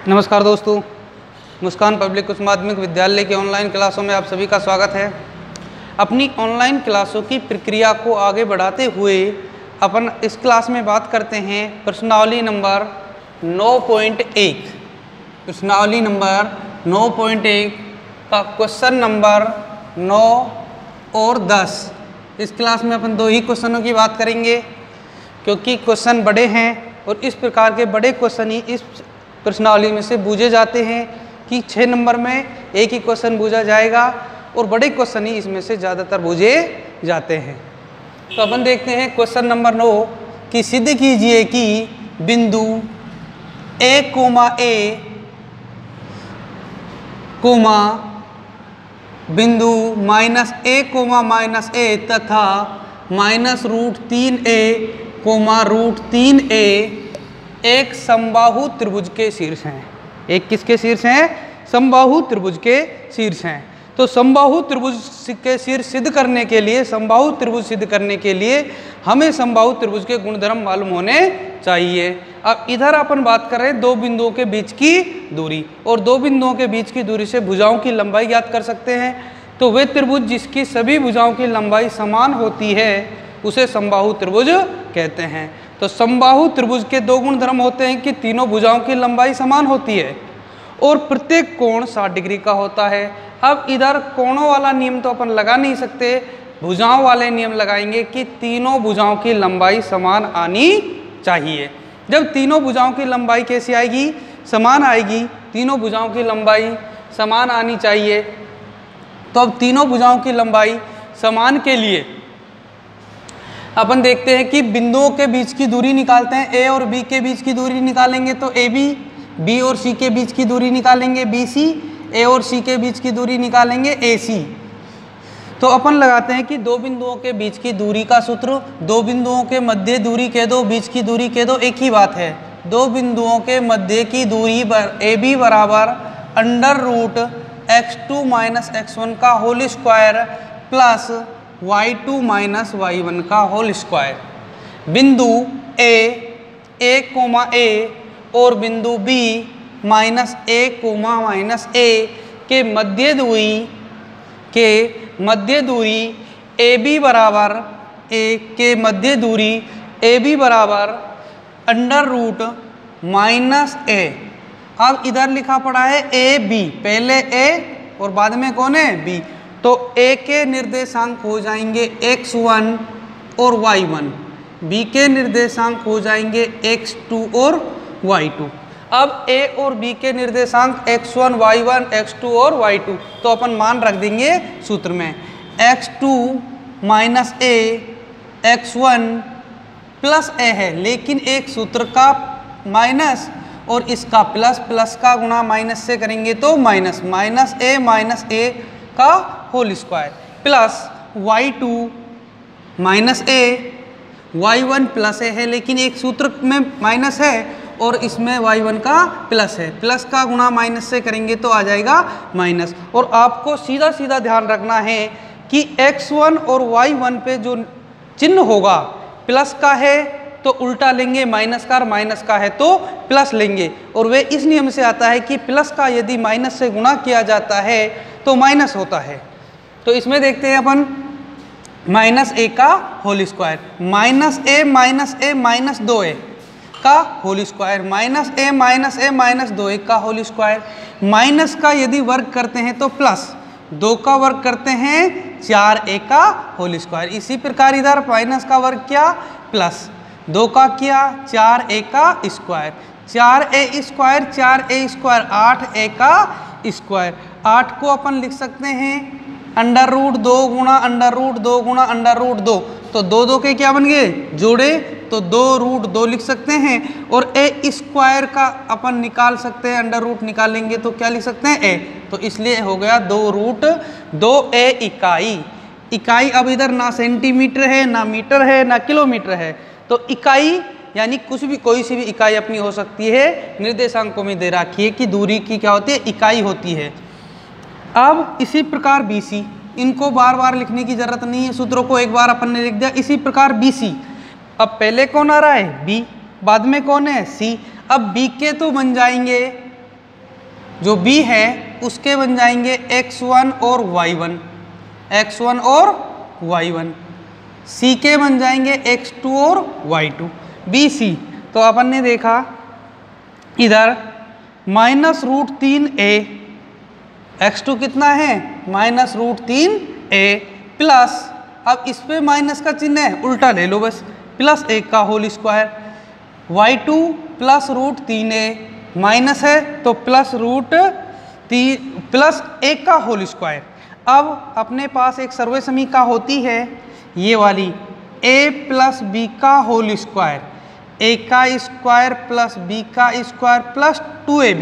नमस्कार दोस्तों, मुस्कान पब्लिक उच्च माध्यमिक विद्यालय के ऑनलाइन क्लासों में आप सभी का स्वागत है। अपनी ऑनलाइन क्लासों की प्रक्रिया को आगे बढ़ाते हुए अपन इस क्लास में बात करते हैं प्रश्नावली नंबर 9.1। प्रश्नावली नंबर 9.1 का क्वेश्चन नंबर 9 और 10। इस क्लास में अपन दो ही क्वेश्चनों की बात करेंगे क्योंकि क्वेश्चन बड़े हैं और इस प्रकार के बड़े क्वेश्चन ही इस प्रश्नावली में से पूछे जाते हैं कि 6 नंबर में एक ही क्वेश्चन पूछा जाएगा और बड़े क्वेश्चन ही इसमें से ज़्यादातर पूछे जाते हैं। तो अपन देखते हैं क्वेश्चन नंबर 9 कि सिद्ध कीजिए कि बिंदु ए कोमा बिंदु -a, तथा -√3a, √3a एक समबाहु त्रिभुज के शीर्ष हैं। एक किसके शीर्ष हैं? समबाहु त्रिभुज के शीर्ष हैं। तो समबाहु त्रिभुज के शीर्ष सिद्ध करने के लिए, समबाहु त्रिभुज सिद्ध करने के लिए हमें समबाहु त्रिभुज के गुणधर्म मालूम होने चाहिए। अब इधर अपन बात कर रहे हैं दो बिंदुओं के बीच की दूरी, और दो बिंदुओं के बीच की दूरी से भुजाओं की लंबाई ज्ञात कर सकते हैं। तो वे त्रिभुज जिसकी सभी भुजाओं की लंबाई समान होती है उसे समबाहु त्रिभुज कहते हैं। तो समबाहु त्रिभुज के दो गुण धर्म होते हैं कि तीनों भुजाओं की लंबाई समान होती है और प्रत्येक कोण 60 डिग्री का होता है। अब इधर कोणों वाला नियम तो अपन लगा नहीं सकते, भुजाओं वाले नियम लगाएंगे कि तीनों भुजाओं की लंबाई समान आनी चाहिए। जब तीनों भुजाओं की लंबाई कैसी आएगी? समान आएगी। तीनों भुजाओं की लंबाई समान आनी चाहिए। तो अब तीनों भुजाओं की लंबाई समान के लिए अपन देखते हैं कि बिंदुओं के बीच की दूरी निकालते हैं। ए और बी के बीच की दूरी निकालेंगे तो ए बी और सी के बीच की दूरी निकालेंगे बी सी, ए और सी के बीच की दूरी निकालेंगे ए सी। तो अपन लगाते हैं कि दो बिंदुओं के बीच की दूरी का सूत्र, दो बिंदुओं के मध्य दूरी कह दो, बीच की दूरी कह दो, एक ही बात है। दो बिंदुओं के मध्य की दूरी ए बी बराबर √x2 - x1 का whole square plus y2 - y1 का होल स्क्वायर। बिंदु a और बिंदु b -a, के मध्य दूरी AB बराबर √-a। अब इधर लिखा पड़ा है AB, पहले A और बाद में कौन है? B। तो A के निर्देशांक हो जाएंगे x1 और y1, B के निर्देशांक हो जाएंगे x2 और y2। अब A और B के निर्देशांक x1, y1, x2 और y2, तो अपन मान रख देंगे सूत्र में। x2 - a, x1 plus a है, लेकिन एक सूत्र का माइनस और इसका प्लस, प्लस का गुणा माइनस से करेंगे तो माइनस, -a का whole square plus y2 - a, y1 plus a है, लेकिन एक सूत्र में माइनस है और इसमें y1 का प्लस है। प्लस का गुणा माइनस से करेंगे तो आ जाएगा माइनस। और आपको सीधा सीधा ध्यान रखना है कि x1 और y1 पे जो चिन्ह होगा प्लस का है तो उल्टा लेंगे, माइनस का, और माइनस का है तो प्लस लेंगे। और वे इस नियम से आता है कि प्लस का यदि माइनस से गुणा किया जाता है तो माइनस होता है। तो इसमें देखते हैं अपन -a का होल स्क्वायर, -a - 2a का होल स्क्वायर, -a - 2a का होल स्क्वायर। माइनस का यदि वर्ग करते हैं तो प्लस, 2 का वर्ग करते हैं 4a का होल स्क्वायर। इसी प्रकार इधर माइनस का वर्ग किया, प्लस 2 का किया 4a का स्क्वायर, 4a स्क्वायर 8a का स्क्वायर। 8 को अपन लिख सकते हैं √2 गुणा √2 गुणा √2, तो 2 के क्या बन गए? जोड़े, तो 2√2 लिख सकते हैं। और a स्क्वायर का अपन निकाल सकते हैं, √2 निकालेंगे तो क्या लिख सकते हैं? a। तो इसलिए हो गया 2√2a इकाई। अब इधर ना सेंटीमीटर है, ना मीटर है, ना किलोमीटर है, तो इकाई यानी कोई सी भी इकाई अपनी हो सकती है। निर्देशांकों में दे रखी है कि दूरी की क्या होती है? इकाई होती है। अब इसी प्रकार BC, इनको बार बार लिखने की जरूरत नहीं है, सूत्रों को एक बार अपन ने लिख दिया। इसी प्रकार BC, अब पहले कौन आ रहा है? B, बाद में कौन है? C। अब बी के तो बन जाएंगे जो b है उसके बन जाएंगे x1 और y1, x1 और y1, c के बन जाएंगे x2 और y2, b c। तो अपन ने देखा इधर -√3a, x2 कितना है -√3a प्लस, अब इस पे माइनस का चिन्ह है उल्टा ले लो बस, प्लस 1 का whole square, y2 plus √3a minus है तो प्लस 1 का होल स्क्वायर। अब अपने पास एक सर्वे समीकरण होती है ये वाली, a प्लस बी का होल स्क्वायर, a का स्क्वायर प्लस b का square plus 2ab,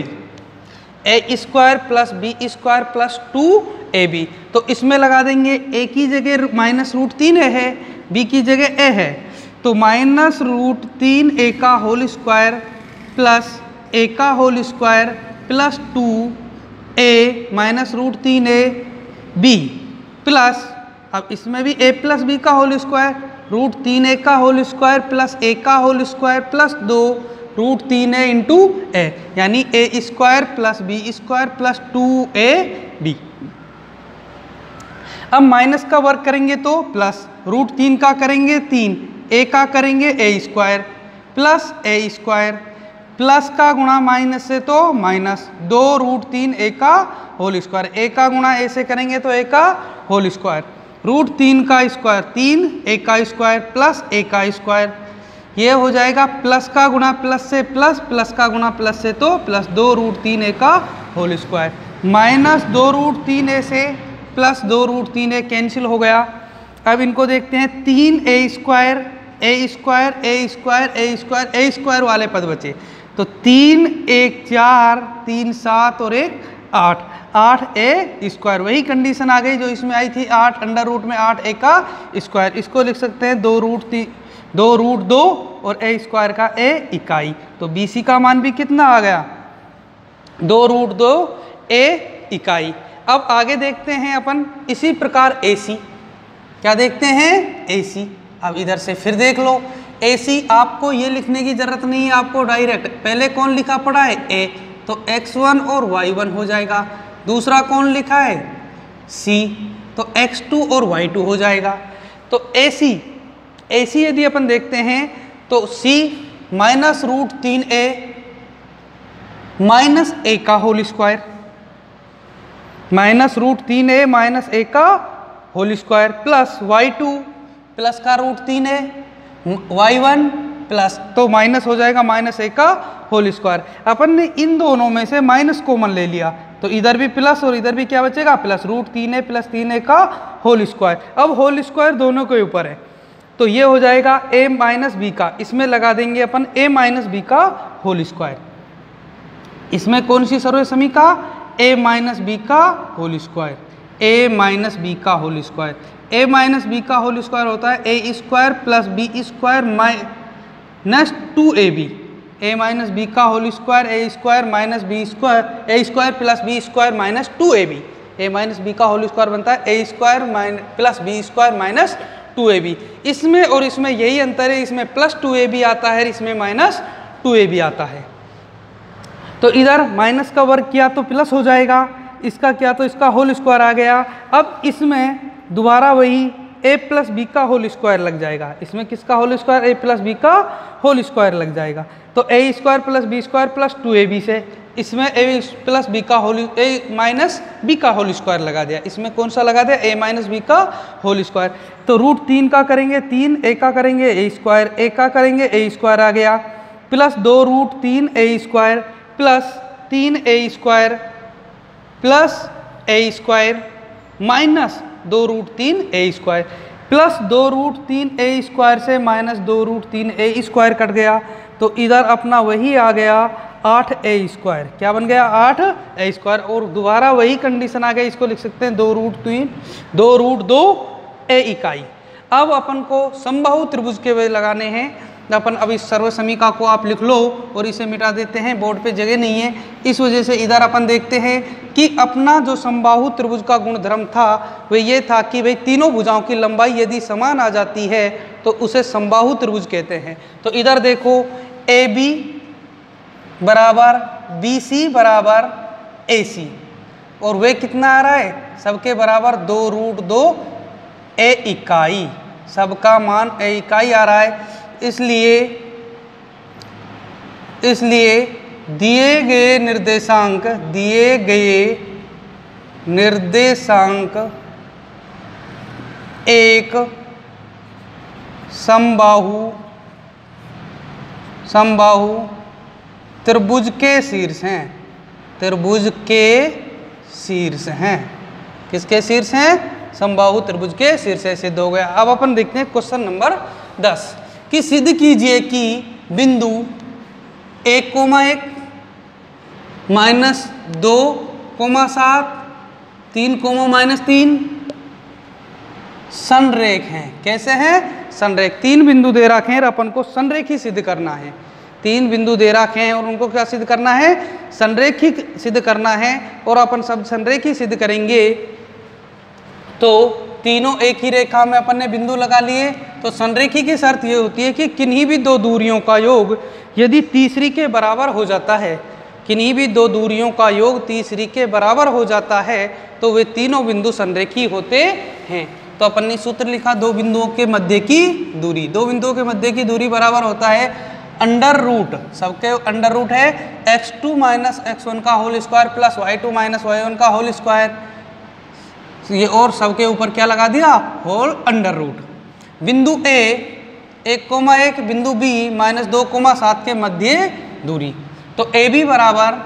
a square plus b square plus 2ab। तो इसमें लगा देंगे a की जगह -√3a है, b की जगह a है, तो -√3a का होल स्क्वायर प्लस a का whole square plus 2a -√3a b plus, अब इसमें भी a प्लस b का होल स्क्वायर, √3a का होल स्क्वायर प्लस a का whole square plus 2 √3a into a, यानी a square plus b square plus 2ab। अब minus का work करेंगे तो प्लस, √3 का करेंगे 3, a का करेंगे a square plus a square, plus का गुणा माइनस से तो माइनस 2 √3a का होल स्क्वायर, a का गुणा a से करेंगे तो a का होल स्क्वायर, √3 का स्क्वायर 3, a का स्क्वायर प्लस a का स्क्वायर, ये हो जाएगा प्लस का गुणा प्लस से प्लस, प्लस का गुणा प्लस से तो प्लस 2 √3a का होल स्क्वायर, माइनस 2 √3a से प्लस 2 √3a कैंसिल हो गया। अब इनको देखते हैं, 3a square a square a square a square a square वाले पद बचे, तो 3 1 4 3 7 और 1 8, 8a स्क्वायर, वही कंडीशन आ गई जो इसमें आई थी 8 अंडर रूट में 8a का स्क्वायर, इसको लिख सकते हैं 2√2 और a स्क्वायर का a इकाई। तो bc का मान भी कितना आ गया 2√2 a इकाई। अब आगे देखते हैं अपन इसी प्रकार AC, क्या देखते हैं AC। अब इधर से फिर देख लो AC, आपको ये लिखने की जरूरत नहीं है, आपको डायरेक्ट पहले कौन लिखा पड़ा है A, तो x1 और y1 हो जाएगा, दूसरा कौन लिखा है C, तो x2 और y2 हो जाएगा। तो AC यदि अपन देखते हैं तो C -√3a माइनस a का whole square, -√3a minus a का whole square plus y2 plus का √3a y1 प्लस, तो माइनस हो जाएगा -a का होल स्क्वायर। अपन ने इन दोनों में से माइनस कॉमन ले लिया तो इधर भी प्लस और इधर भी क्या बचेगा प्लस, √3a प्लस 3a का होल स्क्वायर। अब होल स्क्वायर दोनों के ऊपर है तो ये हो जाएगा a माइनस बी का, इसमें लगा देंगे अपन a माइनस बी का होल स्क्वायर। इसमें कौन सी सर्वे समीकरण a माइनस बी का whole square, a minus B का whole square, a minus B का होल स्क्वायर होता है a square plus b square minus 2ab, a minus B का whole square a square minus b square, a square plus b square minus 2ab, a minus B का whole square बनता है a square plus b square minus 2ab। इसमें और इसमें यही अंतर है, इसमें प्लस 2ab आता है, इसमें माइनस 2ab आता है। तो इधर माइनस का वर्ग किया तो प्लस हो जाएगा, इसका किया तो इसका होल स्क्वायर आ गया। अब इसमें दोबारा वही a प्लस बी का होल स्क्वायर लग जाएगा, इसमें किसका whole square a plus B का होल स्क्वायर लग जाएगा, तो a square plus B square plus 2ab से इसमें a प्लस बी का होल a माइनस बी का होल स्क्वायर लगा दिया, इसमें कौन सा लगा दिया a माइनस बी का होल स्क्वायर। तो √3 का करेंगे 3, a का करेंगे a स्क्वायर, a का करेंगे a स्क्वायर आ गया plus 2 √3a square plus 3a square plus a square minus 2 √3a square plus 2 √3a square से माइनस 2 √3a स्क्वायर कट गया, तो इधर अपना वही आ गया 8a स्क्वायर, क्या बन गया 8a स्क्वायर। और दोबारा वही कंडीशन आ गई, इसको लिख सकते हैं 2√2a इकाई। अब अपन को समबाहु त्रिभुज के वे लगाने हैं, अपन अब इस सर्व समीकरण को आप लिख लो और इसे मिटा देते हैं, बोर्ड पे जगह नहीं है, इस वजह से इधर अपन देखते हैं कि अपना जो समबाहु त्रिभुज का गुणधर्म था वह ये था कि भाई तीनों भुजाओं की लंबाई यदि समान आ जाती है तो उसे समबाहु त्रिभुज कहते हैं। तो इधर देखो AB बराबर BC बराबर AC, और वे कितना आ रहा है, सबके बराबर 2√2 A इकाई, सबका मान A इकाई आ रहा है। इसलिए दिए गए निर्देशांक एक समबाहु त्रिभुज के शीर्ष हैं, त्रिभुज के शीर्ष हैं। किसके शीर्ष हैं, समबाहु त्रिभुज के शीर्ष है, सिद्ध हो गया। अब अपन देखते हैं क्वेश्चन नंबर 10 कि सिद्ध कीजिए कि बिंदु 1,1 -2,7 3,-3 संरेख हैं। कैसे हैं, संरेख। 3 बिंदु दे रखे हैं और अपन को संरेख ही सिद्ध करना है। 3 बिंदु दे रखे हैं और उनको क्या सिद्ध करना है, संरेख ही सिद्ध करना है। और अपन सब संरेख ही सिद्ध करेंगे तो तीनों एक ही रेखा में अपन ने बिंदु लगा लिए। तो संरेखी की शर्त ये होती है कि किन्हीं भी 2 दूरियों का योग यदि तीसरी के बराबर हो जाता है, किन्हीं भी 2 दूरियों का योग तीसरी के बराबर हो जाता है तो वे तीनों बिंदु संरेखी होते हैं। तो अपन ने सूत्र लिखा, 2 बिंदुओं के मध्य की दूरी, 2 बिंदुओं के मध्य की दूरी बराबर होता है अंडर रूट, सबके अंडर रूट है x2 - x1 का whole square plus y2 - y1 का होल स्क्वायर, ये और सबके ऊपर क्या लगा दिया, होल अंडर रूट। बिंदु A 1,1 बिंदु B -2,7 के मध्य दूरी, तो AB बराबर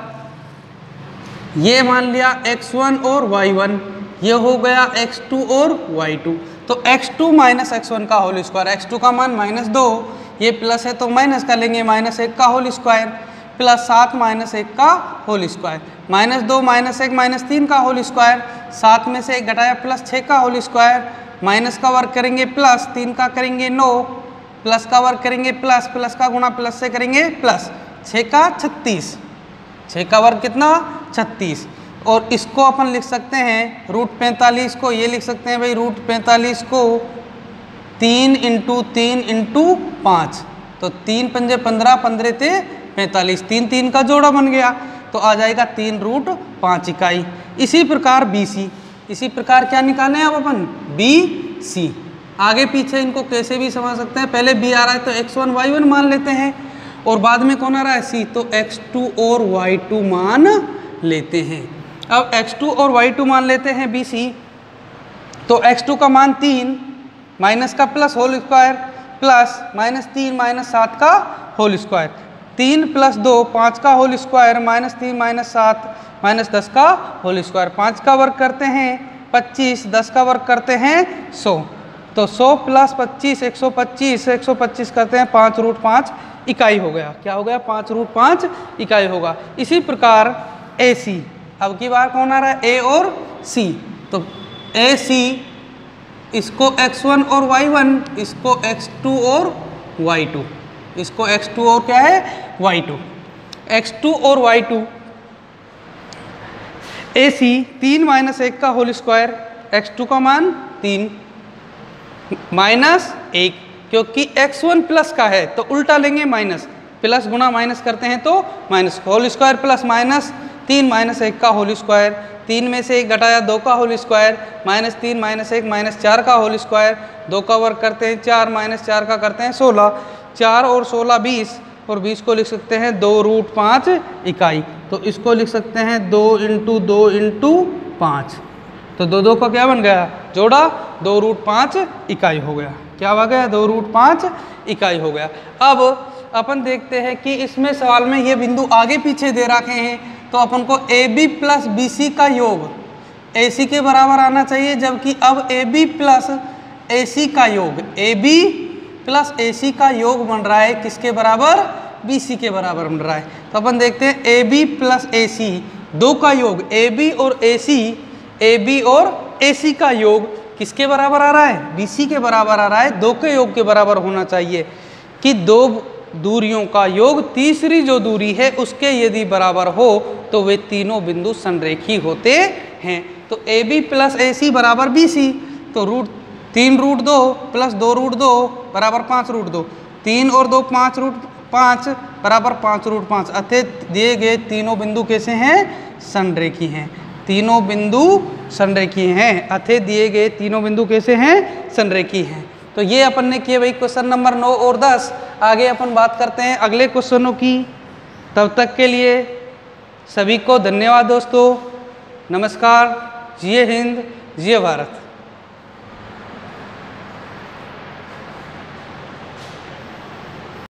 ये मान लिया x1 और y1, ये हो गया x2 और y2। तो x2 - x1 का होल स्क्वायर, x2 का मान -2, ये प्लस है तो माइनस कर लेंगे, -1 का होल स्क्वायर प्लस 7 - 1 का होल स्क्वायर, -2 - 1 - 3 का होल स्क्वायर, 7 में से 1 घटाया प्लस 6 का होल स्क्वायर, माइनस का वर्ग करेंगे प्लस, 3 का करेंगे 9, प्लस का वर्ग करेंगे प्लस, प्लस का गुणा प्लस से करेंगे प्लस, 6 का 36, 6 का वर्ग कितना 36। और इसको अपन लिख सकते हैं √45 को, ये लिख सकते हैं भाई √45 को 3 × 3 × 5, तो 3 पंजे 15, 15 ते 45, 3 3 का जोड़ा बन गया तो आ जाएगा 3√5 इकाई। इसी प्रकार BC, इसी प्रकार क्या निकालें अब अपन, BC। आगे पीछे इनको कैसे भी समझ सकते हैं, पहले B आ रहा है तो x1 y1 मान लेते हैं और बाद में कौन आ रहा है C, तो x2 और y2 मान लेते हैं। अब x2 और y2 मान लेते हैं BC, तो x2 का मान 3 माइनस का प्लस होल स्क्वायर प्लस -3 - 7 का होल स्क्वायर, 3 + 2 5 का होल स्क्वायर -3 - 7 -10 का होल स्क्वायर, 5 का वर्ग करते हैं 25, 10 का वर्ग करते हैं 100, तो 100 + 25 125, 125 करते हैं 5√5 इकाई हो गया। क्या हो गया, 5√5 इकाई होगा। इसी प्रकार AC, अब की बार कौन आ रहा है, A और C, तो AC इसको x1 और y1, इसको x2 और y2, इसको x2 और क्या है y2, x2 और y2 AC 3 - 1 का होल स्क्वायर, x2 का मान 3 -1, क्योंकि x1 प्लस का है तो उल्टा लेंगे माइनस, प्लस गुना माइनस करते हैं तो minus, whole square plus minus 3 - 1 का होल स्क्वायर, 3 में से 1 घटाया 2 का होल स्क्वायर, -3 - 1 -4 का होल स्क्वायर, 2 का वर्ग करते हैं 4 -4 का करते हैं 16, 4 और 16 20, और 20 को लिख सकते हैं 2√5 इकाई। तो इसको लिख सकते हैं 2 × 2 × 5, तो 2 का क्या बन गया जोड़ा, 2√5 इकाई हो गया। क्या आ गया, 2√5 इकाई हो गया। अब अपन देखते हैं कि इसमें सवाल में ये बिंदु आगे पीछे दे रखे हैं, तो अपन को AB + BC का योग AC के बराबर आना चाहिए, जबकि अब AB + AC का योग, AB + AC का योग बन रहा है किसके बराबर, BC के बराबर बन रहा है। तो अपन देखते हैं AB + AC, 2 का योग AB और AC, AB और AC का योग किसके बराबर आ रहा है, BC के बराबर आ रहा है। 2 के योग के बराबर होना चाहिए कि 2 दूरियों का योग तीसरी जो दूरी है उसके यदि बराबर हो तो वे तीनों बिंदु संरेखी होते हैं। तो AB + AC बराबर BC, तो 3√2 + 2√2 बराबर 5√2, 3 और 2 5√5 बराबर 5√5, अतः दिए गए तीनों बिंदु कैसे हैं, संरेखी हैं। तीनों बिंदु संरेखी हैं। अथे दिए गए तीनों बिंदु कैसे हैं? संरेखी हैं। तो ये अपन ने किए भाई क्वेश्चन नंबर 9 और 10। आगे अपन बात करते हैं अगले क्वेश्चनों की। तब तक के लिए सभी को धन्यवाद दोस्तों। नमस्कार। जय हिंद, जय भारत।